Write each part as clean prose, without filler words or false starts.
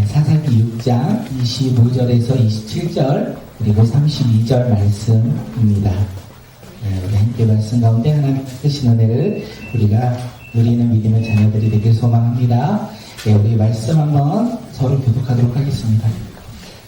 사사기 6장 25절에서 27절 그리고 32절 말씀입니다. 우리 함께 말씀 가운데 하나님 크신 은혜를 우리가 누리는 믿음의 자녀들이 되길 소망합니다. 우리 말씀 한번 서로 교독하도록 하겠습니다.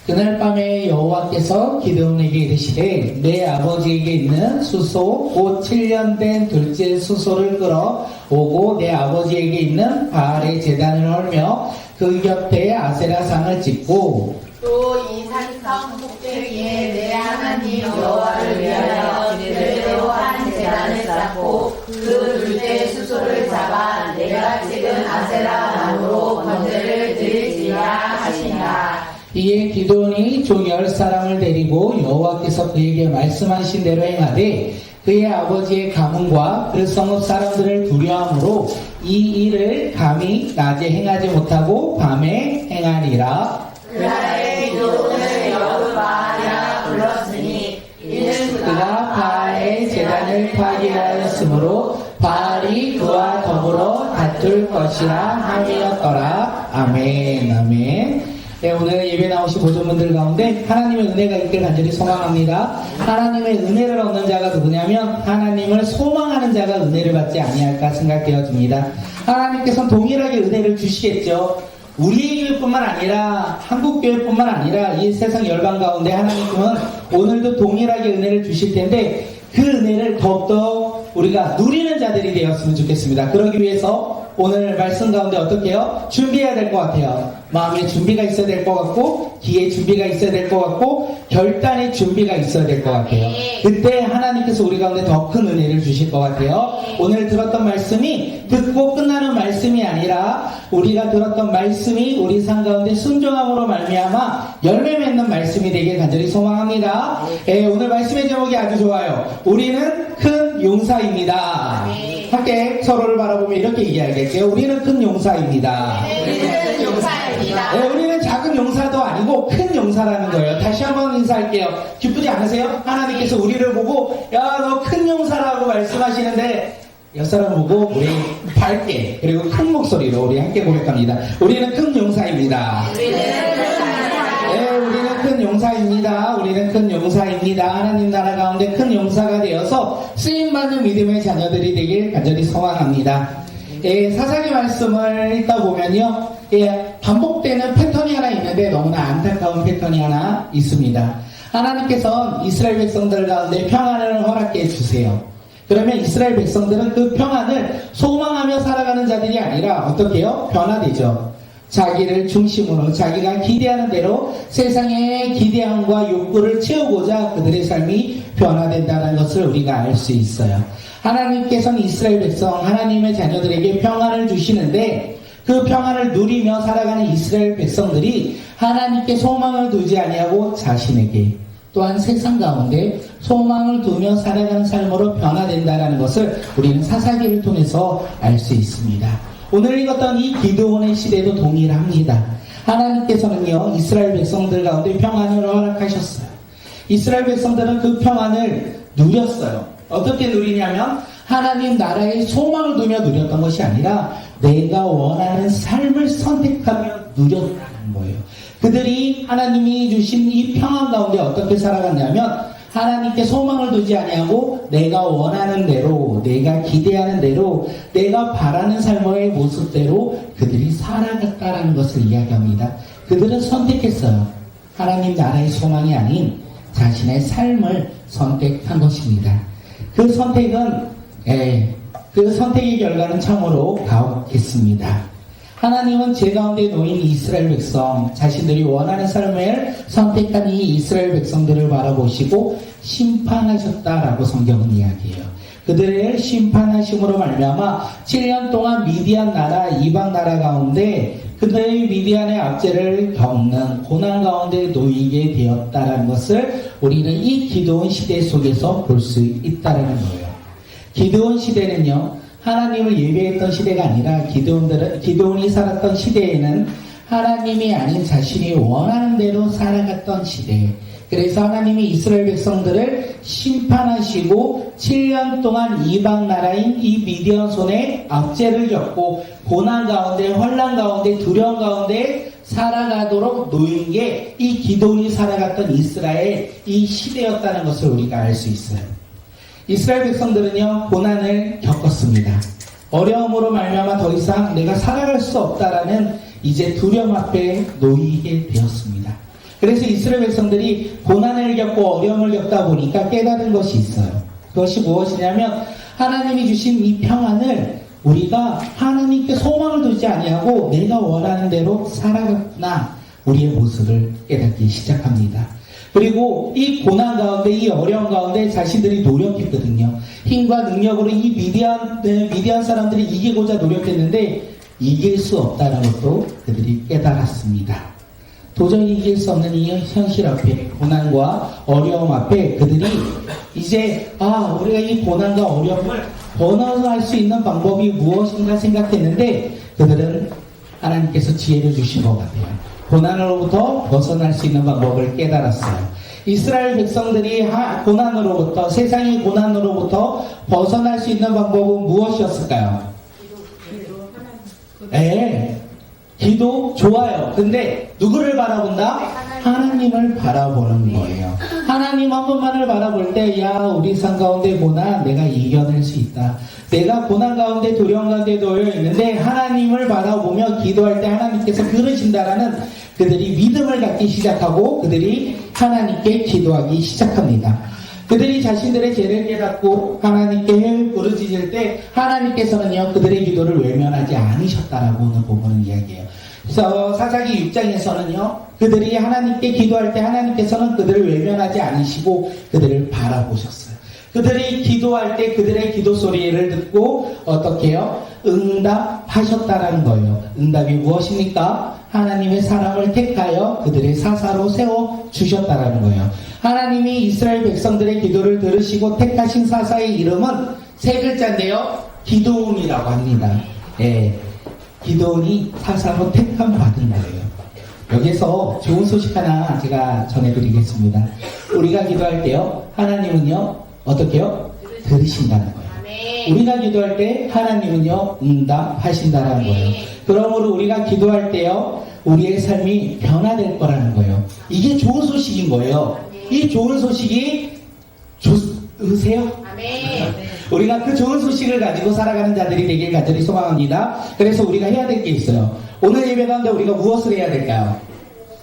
그날 밤에 여호와께서 기드온에게 이르시되 내 아버지에게 있는 수소 곧 7년 된 둘째 수소를 끌어 오고 내 아버지에게 있는 바알의 제단을 헐며 그 곁에 아세라상을 짓고 또 이 산성 꼭대기에 내 하나님 여호와를 위하여 제대로 한 제단을 쌓고 그 둘째 수소를 잡아 내가 찍은 아세라 나무로 번제를 드릴지라 하시니라. 이에 기드온이 종 10사람을 데리고 여호와께서 그에게 말씀하신 대로 행하되 그의 아버지의 가문과 그 성읍 사람들을 두려함으로 이 일을 감히 낮에 행하지 못하고 밤에 행하리라. 그날에 기드온을 여호와라 불렀으니 이는 그가 바알의 제단을 파괴하였으므로 바알이 그와 더불어 다툴 것이라 함이었더라. 아멘. 아멘. 네, 오늘 예배 나오신 보존분들 가운데 하나님의 은혜가 있길 간절히 소망합니다. 하나님의 은혜를 얻는 자가 누구냐면 하나님을 소망하는 자가 은혜를 받지 아니할까 생각되어집니다. 하나님께서는 동일하게 은혜를 주시겠죠. 우리 교회뿐만 아니라 한국 교회뿐만 아니라 이 세상 열방 가운데 하나님은 오늘도 동일하게 은혜를 주실 텐데 그 은혜를 더욱더 우리가 누리는 자들이 되었으면 좋겠습니다. 그러기 위해서 오늘 말씀 가운데 어떻게 해요? 준비해야 될 것 같아요. 마음의 준비가 있어야 될 것 같고 기의 준비가 있어야 될 것 같고 결단의 준비가 있어야 될 것 같아요. 그때 하나님께서 우리 가운데 더 큰 은혜를 주실 것 같아요. 오늘 들었던 말씀이 듣고 끝나는 말씀이 아니라 우리가 들었던 말씀이 우리 삶 가운데 순종함으로 말미암아 열매 맺는 말씀이 되길 간절히 소망합니다. 오늘 말씀의 제목이 아주 좋아요. 우리는 큰 용사입니다. 함께 서로를 바라보며 이렇게 얘기하겠죠. 우리는 큰 용사입니다. 우리는 용사입니다. 우리는 작은 용사도 아니고 큰 용사라는 거예요. 다시 한번 인사할게요. 기쁘지 않으세요? 하나님께서 우리를 보고 야, 너 큰 용사라고 말씀하시는데 옆사람 보고 우리 밝게 그리고 큰 목소리로 우리 함께 고백합니다. 우리는 큰 용사입니다. 우리는 큰 용사입니다. 우리는 큰 용사입니다. 하나님 나라 가운데 큰 용사가 되어서 쓰임받는 믿음의 자녀들이 되길 간절히 소망합니다. 사사기 말씀을 읽다 보면요, 반복되는 패턴이 하나 있는데 너무나 안타까운 패턴이 하나 있습니다. 하나님께서는 이스라엘 백성들 가운데 평안을 허락해 주세요. 그러면 이스라엘 백성들은 그 평안을 소망하며 살아가는 자들이 아니라 어떻게 해요? 변화되죠. 자기를 중심으로 자기가 기대하는 대로 세상의 기대함과 욕구를 채우고자 그들의 삶이 변화된다는 것을 우리가 알 수 있어요. 하나님께서는 이스라엘 백성, 하나님의 자녀들에게 평안을 주시는데 그 평안을 누리며 살아가는 이스라엘 백성들이 하나님께 소망을 두지 아니하고 자신에게 또한 세상 가운데 소망을 두며 살아가는 삶으로 변화된다는 것을 우리는 사사기를 통해서 알 수 있습니다. 오늘 읽었던 이 기드온의 시대도 동일합니다. 하나님께서는요, 이스라엘 백성들 가운데 평안을 허락하셨어요. 이스라엘 백성들은 그 평안을 누렸어요. 어떻게 누리냐면 하나님 나라의 소망을 두며 누렸던 것이 아니라 내가 원하는 삶을 선택하며 누렸다는 거예요. 그들이 하나님이 주신 이 평안 가운데 어떻게 살아갔냐면 하나님께 소망을 두지 아니하고 내가 원하는 대로, 내가 기대하는 대로, 내가 바라는 삶의 모습대로 그들이 살아갔다라는 것을 이야기합니다. 그들은 선택했어요. 하나님 나라의 소망이 아닌 자신의 삶을 선택한 것입니다. 그 선택의 결과는 참으로 가혹했습니다. 하나님은 제 가운데 놓인 이스라엘 백성, 자신들이 원하는 삶을 선택한 이 이스라엘 백성들을 바라보시고 심판하셨다라고 성경은 이야기해요. 그들을 심판하심으로 말미암아 7년 동안 미디안 나라, 이방 나라 가운데 그들의 미디안의 압제를 겪는 고난 가운데 놓이게 되었다는 것을 우리는 이 기드온 시대 속에서 볼 수 있다는 거예요. 기드온 시대는요, 하나님을 예배했던 시대가 아니라 기드온이 살았던 시대에는 하나님이 아닌 자신이 원하는 대로 살아갔던 시대, 그래서 하나님이 이스라엘 백성들을 심판하시고 7년 동안 이방 나라인 이 미디안 손에 압제를 겪고 고난 가운데, 환난 가운데, 두려움 가운데 살아가도록 놓인 게 이 기도원이 살아갔던 이스라엘 이 시대였다는 것을 우리가 알 수 있어요. 이스라엘 백성들은요, 고난을 겪었습니다. 어려움으로 말미암아 더 이상 내가 살아갈 수 없다라는 이제 두려움 앞에 놓이게 되었습니다. 그래서 이스라엘 백성들이 고난을 겪고 어려움을 겪다 보니까 깨달은 것이 있어요. 그것이 무엇이냐면 하나님이 주신 이 평안을 우리가 하나님께 소망을 두지 아니하고 내가 원하는 대로 살아갔구나, 우리의 모습을 깨닫기 시작합니다. 그리고 이 고난 가운데, 이 어려움 가운데 자신들이 노력했거든요. 힘과 능력으로 이 미디안 사람들이 이기고자 노력했는데 이길 수 없다는 것도 그들이 깨달았습니다. 도저히 이길 수 없는 이 현실 앞에, 고난과 어려움 앞에 그들이 이제 우리가 이 고난과 어려움을 번호할 수 있는 방법이 무엇인가 생각했는데 그들은 하나님께서 지혜를 주신 것 같아요. 고난으로부터 벗어날 수 있는 방법을 깨달았어요. 이스라엘 백성들이 고난으로부터, 세상의 고난으로부터 벗어날 수 있는 방법은 무엇이었을까요? 기도 좋아요. 근데 누구를 바라본다? 하나님을 바라보는 거예요. 하나님 한 분만을 바라볼 때, 우리 삶 가운데 고난 내가 이겨낼 수 있다. 내가 고난 가운데, 두려움 가운데 놓여 있는데 하나님을 바라보며 기도할 때 하나님께서 들으신다라는 그들이 믿음을 갖기 시작하고 그들이 하나님께 기도하기 시작합니다. 그들이 자신들의 죄를 깨닫고 하나님께 부르짖을 때 하나님께서는요, 그들의 기도를 외면하지 않으셨다라고 오늘 부분은 이야기해요. 그래서 사사기 6장에서는요, 그들이 하나님께 기도할 때 하나님께서는 그들을 외면하지 않으시고 그들을 바라보셨어요. 그들이 기도할 때 그들의 기도 소리를 듣고 어떻게 해요? 응답하셨다라는 거예요. 응답이 무엇입니까? 하나님의 사람을 택하여 그들의 사사로 세워주셨다라는 거예요. 하나님이 이스라엘 백성들의 기도를 들으시고 택하신 사사의 이름은 세 글자인데요, 기드온이라고 합니다. 기드온이 사사로 택함 받은 거예요. 여기서 좋은 소식 하나 제가 전해드리겠습니다. 우리가 기도할 때요, 하나님은요, 어떻게 해요? 들으신다는 거예요. 우리가 기도할 때 하나님은요, 응답하신다는 거예요. 그러므로 우리가 기도할 때요, 우리의 삶이 변화될 거라는 거예요. 이게 좋은 소식인 거예요. 이 좋은 소식이 좋으세요? 우리가 그 좋은 소식을 가지고 살아가는 자들이 되길 간절히 소망합니다. 그래서 우리가 해야 될 게 있어요. 오늘 예배 가운데 우리가 무엇을 해야 될까요?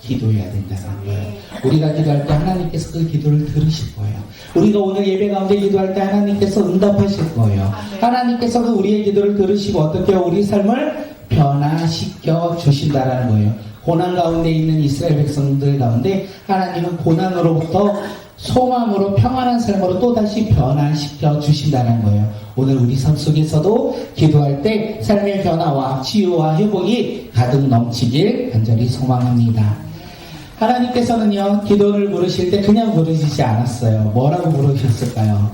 기도해야 된다는 거예요. 우리가 기도할 때 하나님께서 그 기도를 들으실 거예요. 우리가 오늘 예배 가운데 기도할 때 하나님께서 응답하실 거예요. 하나님께서 그 우리의 기도를 들으시고 어떻게 우리 삶을 변화시켜 주신다라는 거예요. 고난 가운데 있는 이스라엘 백성들 가운데 하나님은 고난으로부터 소망으로 평안한 삶으로 또다시 변화시켜 주신다는 거예요. 오늘 우리 삶 속에서도 기도할 때 삶의 변화와 치유와 회복이 가득 넘치길 간절히 소망합니다. 하나님께서는요, 기도를 부르실 때 그냥 부르시지 않았어요. 뭐라고 부르셨을까요?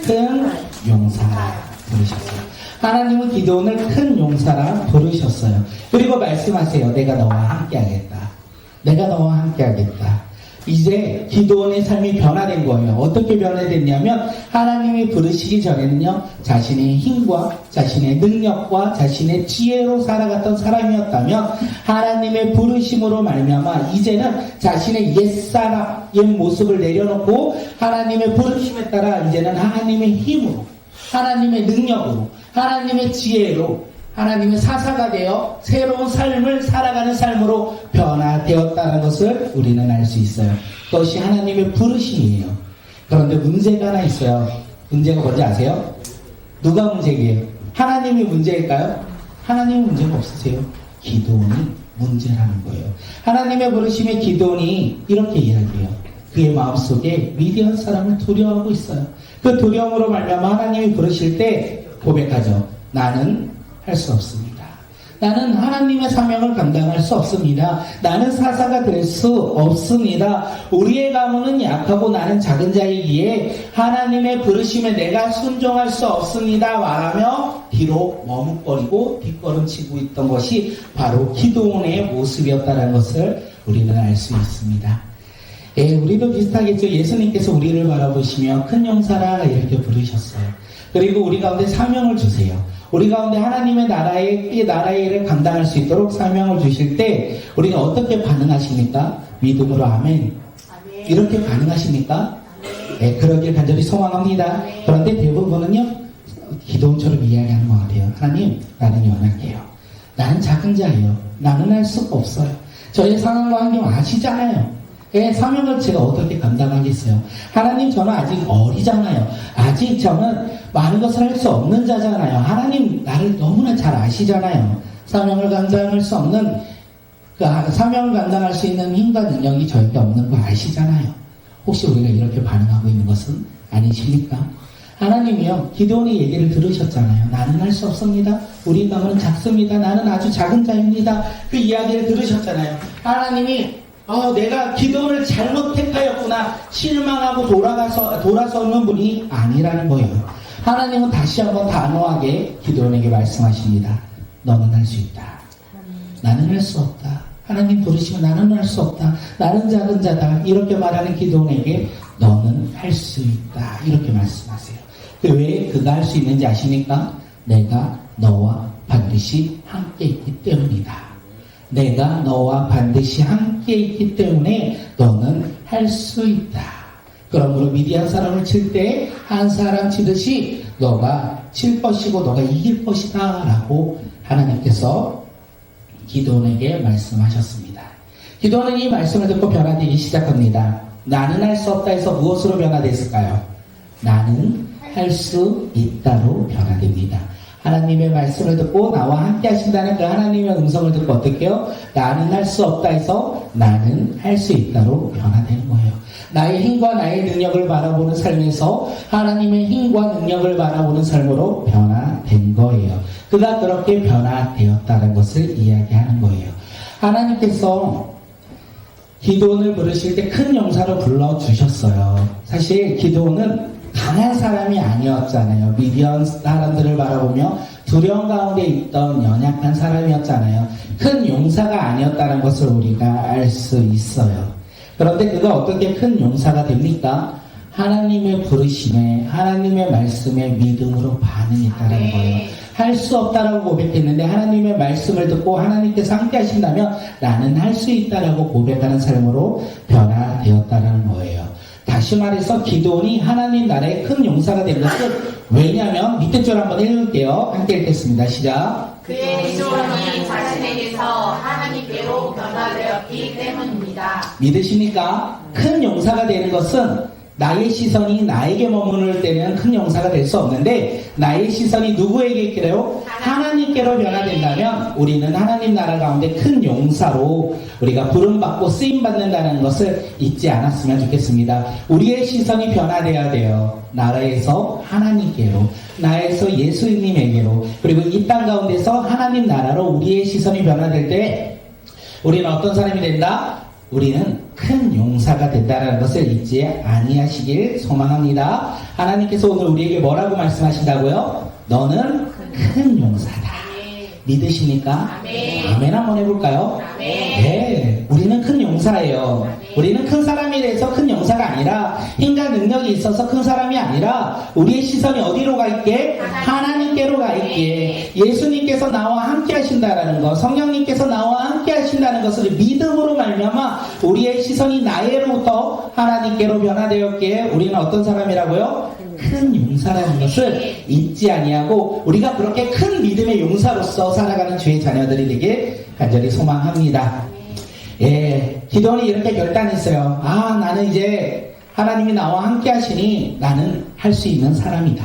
큰 용사라 부르셨어요. 하나님은 기도원을 큰 용사라 부르셨어요. 그리고 말씀하세요. 내가 너와 함께 하겠다. 내가 너와 함께 하겠다. 이제 기도원의 삶이 변화된 거예요. 어떻게 변화됐냐면 하나님이 부르시기 전에는요, 자신의 힘과 자신의 능력과 자신의 지혜로 살아갔던 사람이었다면 하나님의 부르심으로 말미암아 이제는 자신의 옛사람, 옛 모습을 내려놓고 하나님의 부르심에 따라 이제는 하나님의 힘으로, 하나님의 능력으로, 하나님의 지혜로, 하나님의 사사가 되어 새로운 삶을 살아가는 삶으로 변화되었다는 것을 우리는 알 수 있어요. 그것이 하나님의 부르심이에요. 그런데 문제가 하나 있어요. 문제가 뭔지 아세요? 누가 문제예요? 하나님이 문제일까요? 하나님은 문제가 없으세요. 기도원이 문제라는 거예요. 하나님의 부르심의 기도원이 이렇게 이야기해요. 그의 마음속에 미디안 사람을 두려워하고 있어요. 그 두려움으로 말미암아 하나님이 부르실 때 고백하죠. 나는 할 수 없습니다. 나는 하나님의 사명을 감당할 수 없습니다. 나는 사사가 될 수 없습니다. 우리의 가문은 약하고 나는 작은 자이기에 하나님의 부르심에 내가 순종할 수 없습니다. 말하며 뒤로 머뭇거리고 뒷걸음치고 있던 것이 바로 기도원의 모습이었다는 것을 우리는 알 수 있습니다. 예, 우리도 비슷하겠죠. 예수님께서 우리를 바라보시며 큰 용사라 이렇게 부르셨어요. 그리고 우리 가운데 사명을 주세요. 우리 가운데 하나님의 이 나라의 일을 감당할 수 있도록 사명을 주실 때 우리가 어떻게 반응하십니까? 믿음으로 아멘. 이렇게 반응하십니까? 예, 그러길 간절히 소망합니다. 그런데 대부분은요, 기도원처럼 이야기하는 것 같아요. 하나님, 나는 연약해요. 나는 작은 자예요. 나는 할 수가 없어요. 저의 상황과 환경 아시잖아요. 예, 사명을 제가 어떻게 감당하겠어요? 하나님, 저는 아직 어리잖아요. 아직 저는 많은 것을 할 수 없는 자잖아요. 하나님, 나를 너무나 잘 아시잖아요. 사명을 감당할 수 없는, 사명을 감당할 수 있는 힘과 능력이 저에게 없는 거 아시잖아요. 혹시 우리가 이렇게 반응하고 있는 것은 아니십니까? 하나님이요, 기도원의 얘기를 들으셨잖아요. 나는 할 수 없습니다. 우리 가문은 작습니다. 나는 아주 작은 자입니다. 그 이야기를 들으셨잖아요. 하나님이 내가 기도를 잘못 택하였구나 실망하고 돌아서는 분이 아니라는 거예요. 하나님은 다시 한번 단호하게 기도원에게 말씀하십니다. 너는 할 수 있다. 나는 할 수 없다. 하나님 부르시면 나는 할 수 없다. 나는 작은 자다. 이렇게 말하는 기도원에게 너는 할 수 있다. 이렇게 말씀하세요. 왜 그가 할 수 있는지 아십니까? 내가 너와 반드시 함께 있기 때문이다. 내가 너와 반드시 함께 있기 때문에 너는 할 수 있다. 그러므로 미디안 사람을 칠 때 한 사람 치듯이 너가 칠 것이고 너가 이길 것이다 라고 하나님께서 기도원에게 말씀하셨습니다. 기도원은 이 말씀을 듣고 변화되기 시작합니다. 나는 할 수 없다 해서 무엇으로 변화됐을까요? 나는 할 수 있다로 변화됩니다. 하나님의 말씀을 듣고 나와 함께 하신다는 그 하나님의 음성을 듣고 어떻게 해요? 나는 할 수 없다 해서 나는 할 수 있다로 변화되는 거예요. 나의 힘과 나의 능력을 바라보는 삶에서 하나님의 힘과 능력을 바라보는 삶으로 변화된 거예요. 그가 그렇게 변화되었다는 것을 이야기하는 거예요. 하나님께서 기도원을 부르실 때 큰 용사로 불러주셨어요. 사실 기도원은 강한 사람이 아니었잖아요. 미디안 사람들을 바라보며 두려움 가운데 있던 연약한 사람이었잖아요. 큰 용사가 아니었다는 것을 우리가 알 수 있어요. 그런데 그가 어떻게 큰 용사가 됩니까? 하나님의 부르심에, 하나님의 말씀에 믿음으로 반응했다는 거예요. 할 수 없다라고 고백했는데 하나님의 말씀을 듣고 하나님께서 함께 하신다면 나는 할 수 있다라고 고백하는 삶으로 변화되었다는 거예요. 다시 말해서 기도원이 하나님 나라의 큰 용사가 된 것은 왜냐하면 밑에 줄 한번 읽을게요. 함께 읽겠습니다. 시작. 그의 기도원이 자신에게서 하나님께로 변화되었기 때문입니다. 믿으십니까? 큰 용사가 되는 것은 나의 시선이 나에게 머무를 때는 큰 용사가 될 수 없는데 나의 시선이 누구에게 있기래요? 하나님께로 변화된다면 우리는 하나님 나라 가운데 큰 용사로 우리가 부름받고 쓰임받는다는 것을 잊지 않았으면 좋겠습니다. 우리의 시선이 변화돼야 돼요. 나라에서 하나님께로, 나에서 예수님에게로, 그리고 이 땅 가운데서 하나님 나라로 우리의 시선이 변화될 때 우리는 어떤 사람이 된다? 우리는 큰 용사가 된다는 것을 잊지 아니하시길 소망합니다. 하나님께서 오늘 우리에게 뭐라고 말씀하신다고요? 너는 큰 용사다. 믿으십니까? 아멘 한번 해볼까요? 네, 우리는 큰 용사예요. 우리는 큰 사람에 대해서 큰 용사가 아니라 힘과 능력이 있어서 큰 사람이 아니라 우리의 시선이 어디로 가 있게? 하나님께로 가 있게. 예수님께서 나와 함께 하신다는 것, 성령님께서 나와 함께 하신다는 것을 믿음으로 말미암아 우리의 시선이 나에로부터 하나님께로 변화되었기에 우리는 어떤 사람이라고요? 큰 용사라는 것을 잊지 아니하고 우리가 그렇게 큰 믿음의 용사로서 살아가는 주의 자녀들이 되길 간절히 소망합니다. 예, 기도원이 이렇게 결단했어요. 나는 이제 하나님이 나와 함께 하시니 나는 할 수 있는 사람이다.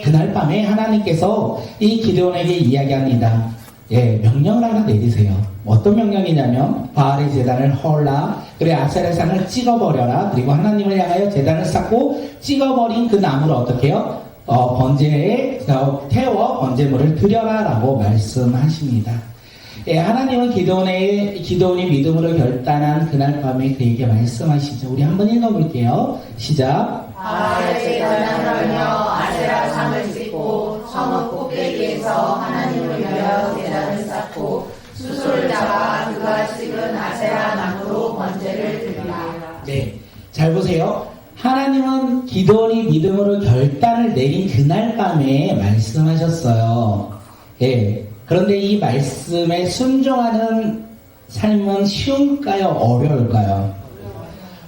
그날 밤에 하나님께서 이 기도원에게 이야기합니다. 예, 명령을 하나 내리세요. 어떤 명령이냐면 바알의 제단을 헐라, 그리고 아세라 산을 찍어버려라. 그리고 하나님을 향하여 제단을 쌓고 찍어버린 그 나무를 어떻게 해요? 번제에 태워 번제물을 드려라 라고 말씀하십니다. 예, 하나님은 기도원이 믿음으로 결단한 그날 밤에 그에게 말씀하시죠. 우리 한번 읽어볼게요. 시작. 바알의 제단을 헐며 아세라 상을 찍고 성읍 꼭대기에서 하나님을 위하여 제단을 쌓고 수소를 잡아 그가 찍은 아세라 나무로 번제를 드리라. 네. 잘 보세요. 하나님은 기도원이 믿음으로 결단을 내린 그날 밤에 말씀하셨어요. 예. 그런데 이 말씀에 순종하는 삶은 쉬울까요? 어려울까요?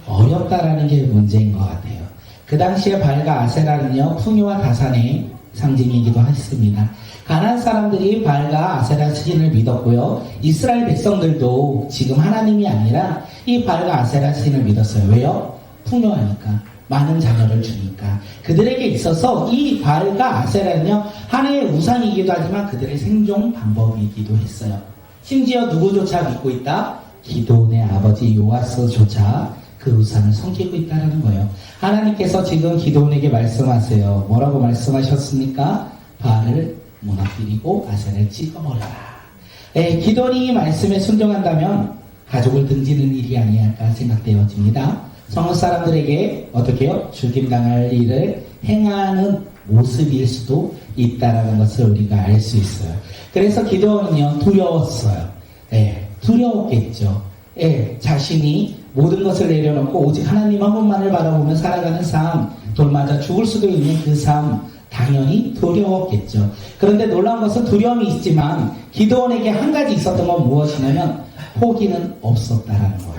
어렵다라는 게 문제인 것 같아요. 그 당시에 발과 아세라는요, 풍요와 다산의 상징이기도 했습니다. 가나안 사람들이 발과 아세라 신을 믿었고요. 이스라엘 백성들도 지금 하나님이 아니라 이 발과 아세라 신을 믿었어요. 왜요? 풍요하니까. 많은 자녀를 주니까. 그들에게 있어서 이 발과 아세라는요, 하나의 우상이기도 하지만 그들의 생존 방법이기도 했어요. 심지어 누구조차 믿고 있다? 기도원의 아버지 요아스조차 그 우상을 섬기고 있다는 거예요. 하나님께서 지금 기도원에게 말씀하세요. 뭐라고 말씀하셨습니까? 발을 무너뜨리고 아세라를 찍어버려라. 기도원이 이 말씀에 순종한다면 가족을 등지는 일이 아니할까 생각되어집니다. 성읍 사람들에게 어떻게 해요? 죽임당할 일을 행하는 모습일 수도 있다는 것을 우리가 알 수 있어요. 그래서 기도원은요, 두려웠어요. 두려웠겠죠. 자신이 모든 것을 내려놓고 오직 하나님 한 분만을 바라보며 살아가는 삶, 돌맞아 죽을 수도 있는 그 삶, 당연히 두려웠겠죠. 그런데 놀라운 것은 두려움이 있지만 기도원에게 한 가지 있었던 건 무엇이냐면 포기는 없었다라는 거예요.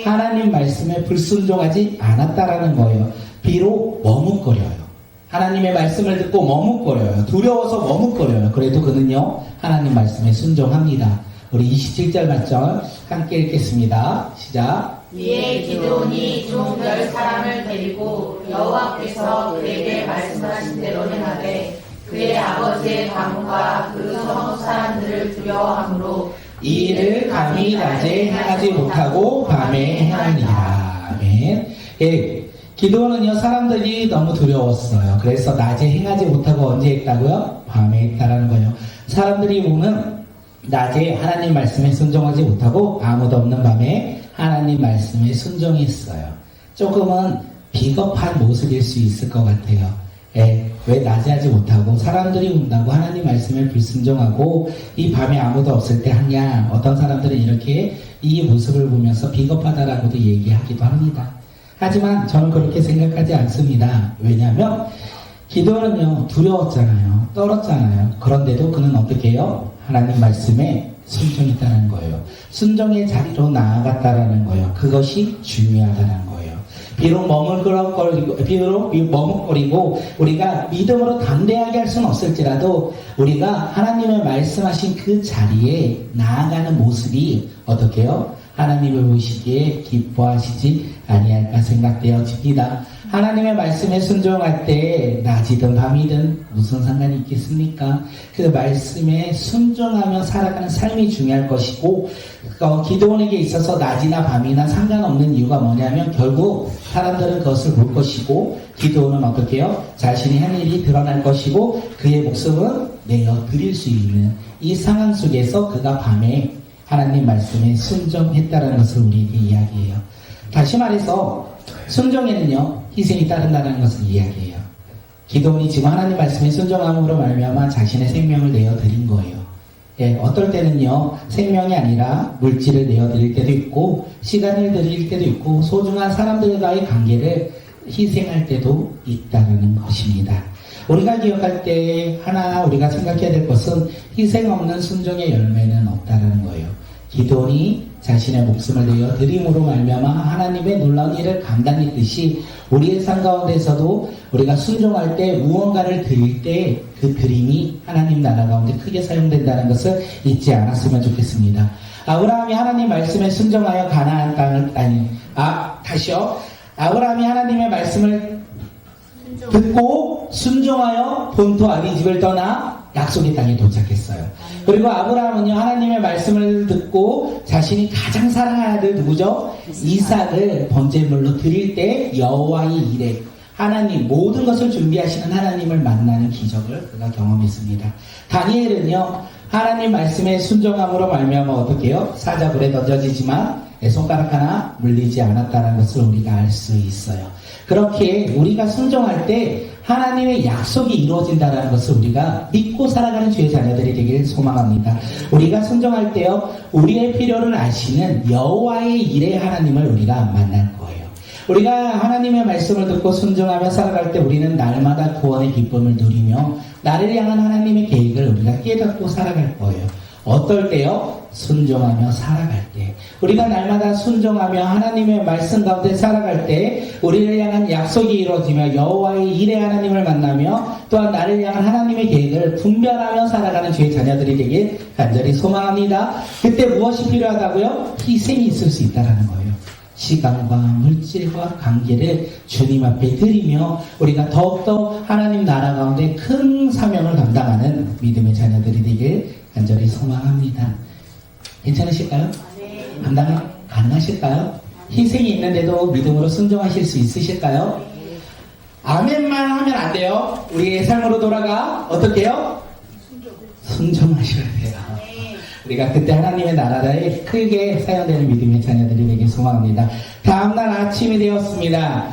하나님 말씀에 불순종하지 않았다라는 거예요. 비록 머뭇거려요. 하나님의 말씀을 듣고 머뭇거려요. 두려워서 머뭇거려요. 그래도 그는요, 하나님 말씀에 순종합니다. 우리 27절 말씀 함께 읽겠습니다. 시작. 이에 기드온이 종 10사람을 데리고 여호와께서 그에게 말씀하신 대로 행하되 그의 아버지의 가문과 그 성읍 사람들을 두려워하므로 이 일을 감히 낮에 행하지 못하고 밤에 행하니라. 아멘. 기도원은요, 사람들이 너무 두려웠어요. 그래서 낮에 행하지 못하고 언제 했다고요? 밤에 했다라는 거예요. 사람들이 보면 낮에 하나님 말씀에 순종하지 못하고 아무도 없는 밤에 하나님 말씀에 순종했어요. 조금은 비겁한 모습일 수 있을 것 같아요. 왜 낮에 하지 못하고 사람들이 온다고 하나님 말씀에 불순종하고 이 밤에 아무도 없을 때 하냐. 어떤 사람들은 이렇게 이 모습을 보면서 비겁하다라고도 얘기하기도 합니다. 하지만 저는 그렇게 생각하지 않습니다. 왜냐하면 기도는요, 두려웠잖아요. 떨었잖아요. 그런데도 그는 어떻게 해요? 하나님 말씀에 순종했다는 거예요. 순종의 자리로 나아갔다라는 거예요. 그것이 중요하다는 거예요. 비록 머뭇거리고 우리가 믿음으로 담대하게 할 수는 없을지라도 우리가 하나님의 말씀하신 그 자리에 나아가는 모습이 어떻게 해요? 하나님을 보시기에 기뻐하시지 아니할까 생각되어집니다. 하나님의 말씀에 순종할 때 낮이든 밤이든 무슨 상관이 있겠습니까? 그 말씀에 순종하며 살아가는 삶이 중요할 것이고 기도원에게 있어서 낮이나 밤이나 상관없는 이유가 뭐냐면 결국 사람들은 그것을 볼 것이고 기도원은 어떻게 해요? 자신이 한 일이 드러날 것이고 그의 목숨은 내어드릴 수 있는 이 상황 속에서 그가 밤에 하나님 말씀에 순종했다는 것을 우리에게 이야기해요. 다시 말해서 순종에는요, 희생이 따른다는 것을 이야기해요. 기도원이 지금 하나님 말씀에 순종함으로 말미암아 자신의 생명을 내어드린 거예요. 어떨 때는요, 생명이 아니라 물질을 내어드릴 때도 있고 시간을 드릴 때도 있고 소중한 사람들과의 관계를 희생할 때도 있다는 것입니다. 우리가 기억할 때 하나 우리가 생각해야 될 것은 희생 없는 순종의 열매는 없다는 거예요. 기도원이 자신의 목숨을 내어 드림으로 말미암아 하나님의 놀라운 일을 감당했듯이 우리의 삶 가운데서도 우리가 순종할 때 무언가를 드릴 때 그 드림이 하나님 나라 가운데 크게 사용된다는 것을 잊지 않았으면 좋겠습니다. 아브라함이 하나님 말씀에 순종하여 가나안 땅을 아브라함이 하나님의 말씀을 듣고 순종하여 본토 아비집을 떠나 약속의 땅에 도착했어요. 그리고 아브라함은요, 하나님의 말씀을 듣고 자신이 가장 사랑하는 아들 누구죠? 이삭을 번제물로 드릴 때 여호와의 일에 하나님 모든 것을 준비하시는 하나님을 만나는 기적을 그가 경험했습니다. 다니엘은요, 하나님 말씀에 순종함으로 말미암아 어떻게 해요? 사자불에 던져지지만 손가락 하나 물리지 않았다는 것을 우리가 알 수 있어요. 그렇게 우리가 순종할 때 하나님의 약속이 이루어진다는 것을 우리가 믿고 살아가는 주의 자녀들이 되길 소망합니다. 우리가 순종할 때요, 우리의 필요를 아시는 여호와의 일의 하나님을 우리가 만날 거예요. 우리가 하나님의 말씀을 듣고 순종하며 살아갈 때 우리는 날마다 구원의 기쁨을 누리며 나를 향한 하나님의 계획을 우리가 깨닫고 살아갈 거예요. 어떨 때요? 순종하며 살아갈 때. 우리가 날마다 순종하며 하나님의 말씀 가운데 살아갈 때 우리를 향한 약속이 이루어지며 여호와의 일의 하나님을 만나며 또한 나를 향한 하나님의 계획을 분별하며 살아가는 주의 자녀들이 되길 간절히 소망합니다. 그때 무엇이 필요하다고요? 희생이 있을 수 있다는 거예요. 시간과 물질과 관계를 주님 앞에 드리며 우리가 더욱더 하나님 나라 가운데 큰 사명을 감당하는 믿음의 자녀들이 되길 간절히 소망합니다. 괜찮으실까요? 감당 가능하실까요? 희생이 있는데도 믿음으로 순종하실 수 있으실까요? 아멘만 하면 안 돼요. 우리의 삶으로 돌아가 어떻게 해요? 순종하셔야 돼요. 우리가 그때 하나님의 나라에 크게 사용되는 믿음의 자녀들이 되길 소망합니다. 다음날 아침이 되었습니다.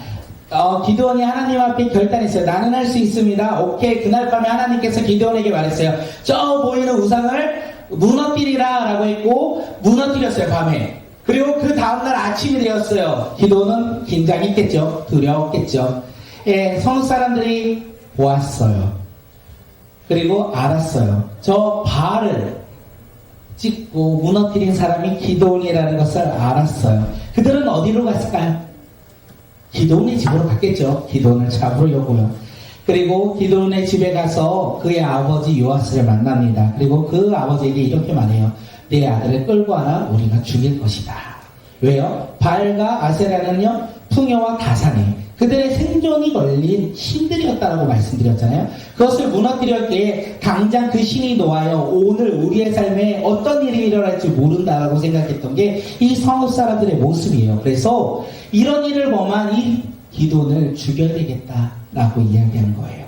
기드온이 하나님 앞에 결단했어요. 나는 할 수 있습니다. 오케이. 그날 밤에 하나님께서 기드온에게 말했어요. 저 보이는 우상을 무너뜨리라 라고 했고 무너뜨렸어요. 밤에. 그리고 그 다음날 아침이 되었어요. 기드온은 긴장했겠죠. 두려웠겠죠. 예, 성읍 사람들이 보았어요. 그리고 알았어요. 저 바알을 찍고 무너뜨린 사람이 기드온이라는 것을 알았어요. 그들은 어디로 갔을까요? 기드온의 집으로 갔겠죠. 기드온을 잡으려고요. 그리고 기드온의 집에 가서 그의 아버지 요아스를 만납니다. 그리고 그 아버지에게 이렇게 말해요. 내 아들을 끌고 와라. 우리가 죽일 것이다. 왜요? 바알과 아세라는요 풍요와 가산에 그들의 생존이 걸린 신들이었다라고 말씀드렸잖아요. 그것을 무너뜨릴 때 당장 그 신이 놓아요. 오늘 우리의 삶에 어떤 일이 일어날지 모른다라고 생각했던 게 이 성읍 사람들의 모습이에요. 그래서 이런 일을 범한 이 기드온을 죽여야 되겠다라고 이야기한 거예요.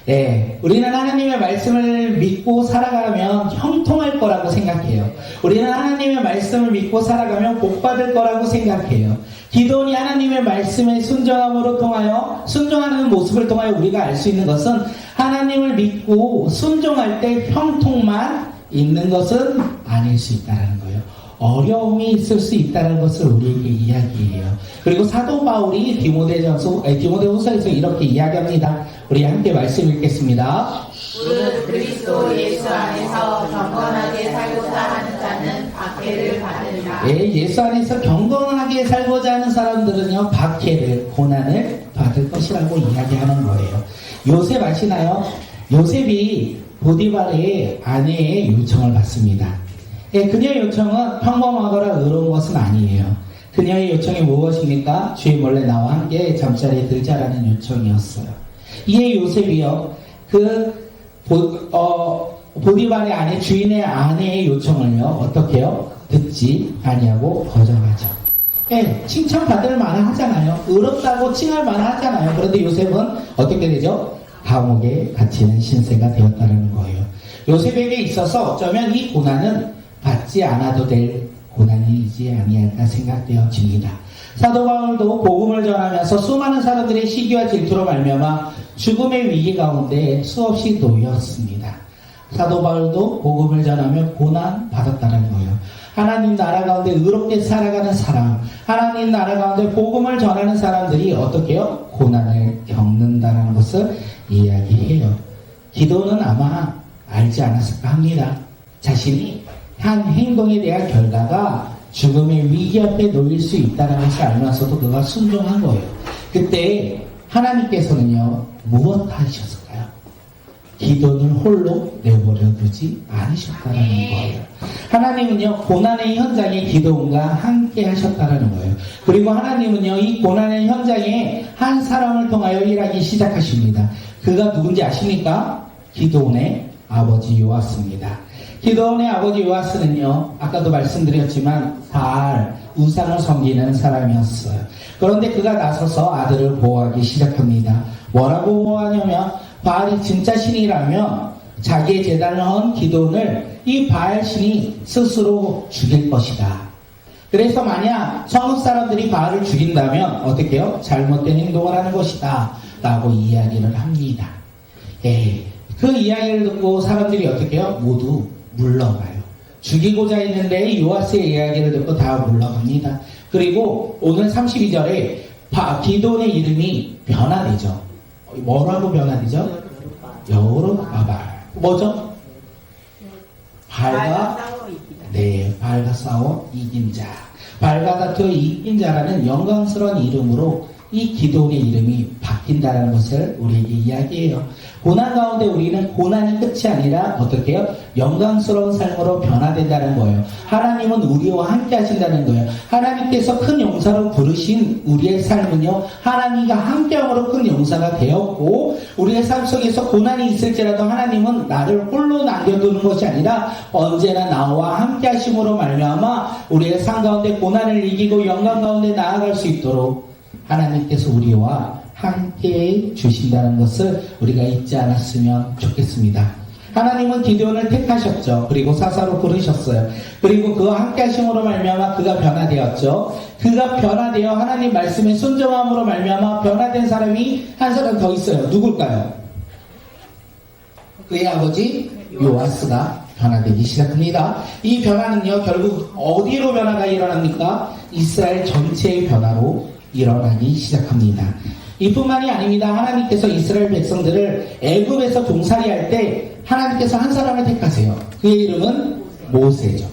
네, 우리는 하나님의 말씀을 믿고 살아가면 형통할 거라고 생각해요. 우리는 하나님의 말씀을 믿고 살아가면 복받을 거라고 생각해요. 기드온이 하나님의 말씀에 순종함으로 통하여 순종하는 모습을 통하여 우리가 알 수 있는 것은 하나님을 믿고 순종할 때 형통만 있는 것은 아닐 수 있다는 거예요. 어려움이 있을 수 있다는 것을 우리에게 이야기해요. 그리고 사도 바울이 디모데후서에서 이렇게 이야기합니다. 우리 함께 말씀 읽겠습니다. 무릇 그리스도 예수 안에서 경건하게 살고자 하는 자는 박해를 받으리라. 예, 예수 안에서 경건하게 살고자 하는 사람들은요 박해를, 고난을 받을 것이라고 이야기하는 거예요. 요셉 아시나요? 요셉이 보디발의 아내의 요청을 받습니다. 예, 그녀의 요청은 평범하거나 의로운 것은 아니에요. 그녀의 요청이 무엇입니까? 주의 몰래 나와 함께 잠자리에 들자라는 요청이었어요. 이에 요셉이요, 보디발의 아내, 주인의 아내의 요청을요, 어떻게 해요? 듣지 아니하고 거절하죠. 예, 칭찬받을 만은 하잖아요. 의롭다고 칭할 만은 하잖아요. 그런데 요셉은 어떻게 되죠? 감옥에 갇히는 신세가 되었다는 거예요. 요셉에게 있어서 어쩌면 이 고난은 받지 않아도 될 고난이지 아니할까 생각되어집니다. 사도 바울도 복음을 전하면서 수많은 사람들의 시기와 질투로 말미암아 죽음의 위기 가운데 수없이 놓였습니다. 사도 바울도 복음을 전하며 고난 받았다는 거예요. 하나님 나라 가운데 의롭게 살아가는 사람, 하나님 나라 가운데 복음을 전하는 사람들이 어떻게 해요? 고난을 겪는다는 것을 이야기해요. 기도는 아마 알지 않았을까 합니다. 자신이 한 행동에 대한 결과가 죽음의 위기 앞에 놓일 수 있다는 것을 알면서도 그가 순종한 거예요. 그때 하나님께서는요, 무엇 하셨을까요? 기도는 홀로 내버려 두지 않으셨다는 거예요. 하나님은요, 고난의 현장에 기도원과 함께 하셨다는 거예요. 그리고 하나님은요, 이 고난의 현장에 한 사람을 통하여 일하기 시작하십니다. 그가 누군지 아십니까? 기도원의 아버지 요아스입니다. 기도원의 아버지 요아스는요, 아까도 말씀드렸지만 바알, 우상을 섬기는 사람이었어요. 그런데 그가 나서서 아들을 보호하기 시작합니다. 뭐라고 보호하냐면 바알이 진짜 신이라면 자기의 제단을 헌 기도원을 이 바알 신이 스스로 죽일 것이다. 그래서 만약 성읍 사람들이 바알을 죽인다면 어떻게 해요? 잘못된 행동을 하는 것이다 라고 이야기를 합니다. 그 이야기를 듣고 사람들이 어떻게 해요? 모두 물러가요. 죽이고자 했는데 요아스의 이야기를 듣고 다 물러갑니다. 그리고 오늘 32절에 기도원의 이름이 변화되죠. 뭐라고 변화되죠? 여로바발. 뭐죠? 발과 싸워 이긴 자. 발과 다투어 이긴 자라는 영광스러운 이름으로 이 기도원의 이름이 바뀐다는 것을 우리에게 이야기해요. 고난 가운데 우리는 고난이 끝이 아니라 어떻게 해요? 영광스러운 삶으로 변화된다는 거예요. 하나님은 우리와 함께 하신다는 거예요. 하나님께서 큰 용사로 부르신 우리의 삶은요, 하나님과 함께함으로 큰 용사가 되었고, 우리의 삶 속에서 고난이 있을지라도 하나님은 나를 홀로 남겨두는 것이 아니라 언제나 나와 함께 하심으로 말미암아 우리의 삶 가운데 고난을 이기고 영광 가운데 나아갈 수 있도록 하나님께서 우리와 함께 주신다는 것을 우리가 잊지 않았으면 좋겠습니다. 하나님은 기드온을 택하셨죠. 그리고 사사로 부르셨어요. 그리고 그와 함께 하심으로 말미암아 그가 변화되었죠. 그가 변화되어 하나님 말씀에 순종함으로 말미암아 변화된 사람이 한 사람 더 있어요. 누굴까요? 그의 아버지 요아스가 변화되기 시작합니다. 이 변화는요, 결국 어디로 변화가 일어납니까? 이스라엘 전체의 변화로 일어나기 시작합니다. 이뿐만이 아닙니다. 하나님께서 이스라엘 백성들을 애굽에서 종살이할 때 하나님께서 한 사람을 택하세요. 그의 이름은 모세죠.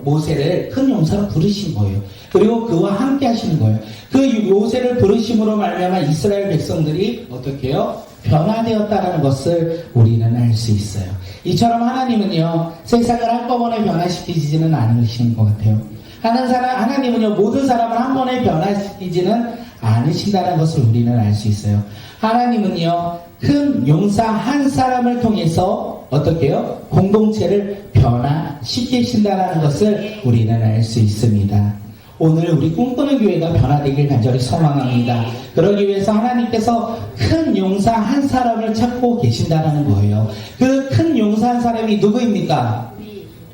모세를 큰 용사로 부르신 거예요. 그리고 그와 함께 하시는 거예요. 그 모세를 부르심으로 말미암아 이스라엘 백성들이 어떻게 해요? 변화되었다는 것을 우리는 알 수 있어요. 이처럼 하나님은요, 세상을 한꺼번에 변화시키지는 않으신 것 같아요. 하나님은요, 모든 사람을 한 번에 변화시키지는 않으신다는 것을 우리는 알 수 있어요. 하나님은요, 큰 용사 한 사람을 통해서 어떻게 해요? 공동체를 변화시키신다는 것을 우리는 알 수 있습니다. 오늘 우리 꿈꾸는 교회가 변화되길 간절히 소망합니다. 그러기 위해서 하나님께서 큰 용사 한 사람을 찾고 계신다는 거예요. 그 큰 용사 한 사람이 누구입니까?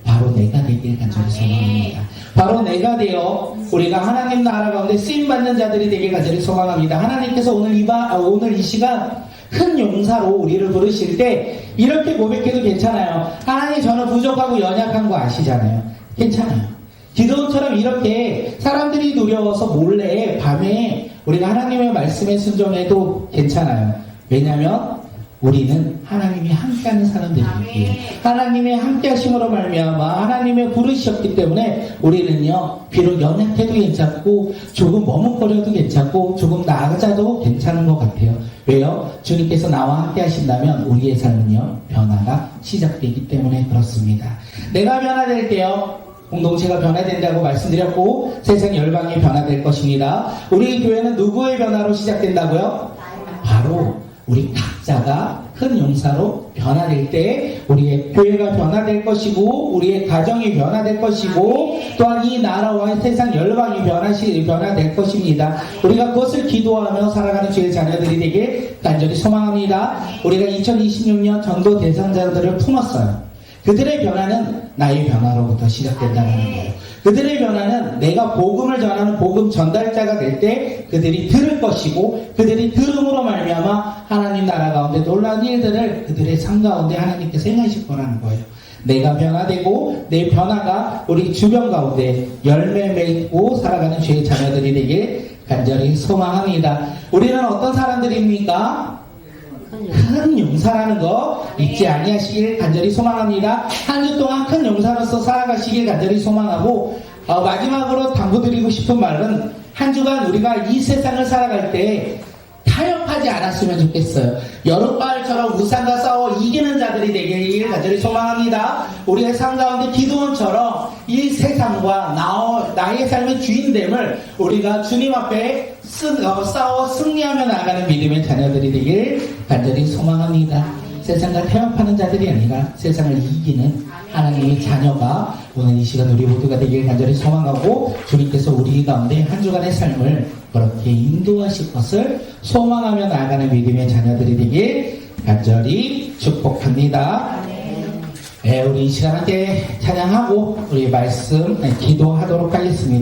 바로 내가 되길 간절히 소망합니다. 바로 내가 되어 우리가 하나님 나라 가운데 쓰임받는 자들이 되길 간절히 소망합니다. 하나님께서 오늘 이 시간 큰 용사로 우리를 부르실 때 이렇게 고백해도 괜찮아요. 하나님, 저는 부족하고 연약한 거 아시잖아요. 괜찮아요. 기도원처럼 이렇게 사람들이 두려워서 몰래 밤에 우리가 하나님의 말씀에 순종해도 괜찮아요. 왜냐하면 우리는 하나님이 함께하는 사람들이기에 하나님의 함께하심으로 말미암아 하나님의 부르셨기 때문에 우리는요, 비록 연약해도 괜찮고 조금 머뭇거려도 괜찮고 조금 나아가도 괜찮은 것 같아요. 왜요? 주님께서 나와 함께 하신다면 우리의 삶은요, 변화가 시작되기 때문에 그렇습니다. 내가 변화될 때요, 공동체가 변화된다고 말씀드렸고 세상 열방이 변화될 것입니다. 우리 교회는 누구의 변화로 시작된다고요? 바로 우리 각자가 큰 용사로 변화될 때 우리의 교회가 변화될 것이고 우리의 가정이 변화될 것이고 또한 이 나라와 세상 열방이 변화될 것입니다. 우리가 그것을 기도하며 살아가는 주의 자녀들이 되길 간절히 소망합니다. 우리가 2026년 전도 대상자들을 품었어요. 그들의 변화는 나의 변화로부터 시작된다는 거예요. 그들의 변화는 내가 복음을 전하는 복음 전달자가 될 때 그들이 들을 것이고 그들이 들음으로 말미암아 하나님 나라 가운데 놀라운 일들을 그들의 삶 가운데 하나님께서 행하실 거라는 거예요. 내가 변화되고 내 변화가 우리 주변 가운데 열매 맺고 살아가는 주의 자녀들이 되길 간절히 소망합니다. 우리는 어떤 사람들입니까? 큰 용사라는 거 잊지 아니하시길 간절히 소망합니다. 한 주 동안 큰 용사로서 살아가시길 간절히 소망하고 마지막으로 당부드리고 싶은 말은 한 주간 우리가 이 세상을 살아갈 때 타협하지 않았으면 좋겠어요. 여름가을처럼 우상과 싸워 이기는 자들이 되길 간절히 소망합니다. 우리의 삶 가운데 기도원처럼 이 세상과 나의 삶의 주인됨을 우리가 주님 앞에 싸워 승리하며 나가는 믿음의 자녀들이 되길 간절히 소망합니다. 세상과 타협하는 자들이 아니라 세상을 이기는 하나님의 자녀가 오늘 이 시간 우리 모두가 되길 간절히 소망하고 주님께서 우리 가운데 한 주간의 삶을 그렇게 인도하실 것을 소망하며 나아가는 믿음의 자녀들이 되길 간절히 축복합니다. 네, 우리 이 시간 함께 찬양하고 우리 말씀 기도하도록 하겠습니다.